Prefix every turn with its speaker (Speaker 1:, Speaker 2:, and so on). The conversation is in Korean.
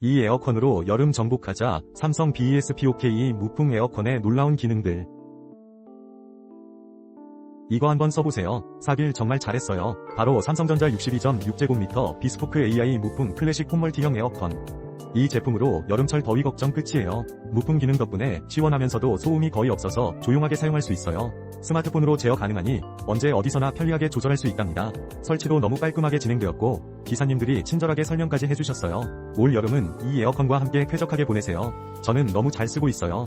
Speaker 1: 이 에어컨으로 여름 정복하자. 삼성 BESPOK 무풍 에어컨의 놀라운 기능들. 이거 한번 써보세요. 사길 정말 잘했어요. 바로 삼성전자 62.6제곱미터 비스포크 AI 무풍 클래식 홈멀티형 에어컨. 이 제품으로 여름철 더위 걱정 끝이에요. 무풍 기능 덕분에 시원하면서도 소음이 거의 없어서 조용하게 사용할 수 있어요. 스마트폰으로 제어 가능하니 언제 어디서나 편리하게 조절할 수 있답니다. 설치도 너무 깔끔하게 진행되었고 기사님들이 친절하게 설명까지 해주셨어요. 올 여름은 이 에어컨과 함께 쾌적하게 보내세요. 저는 너무 잘 쓰고 있어요.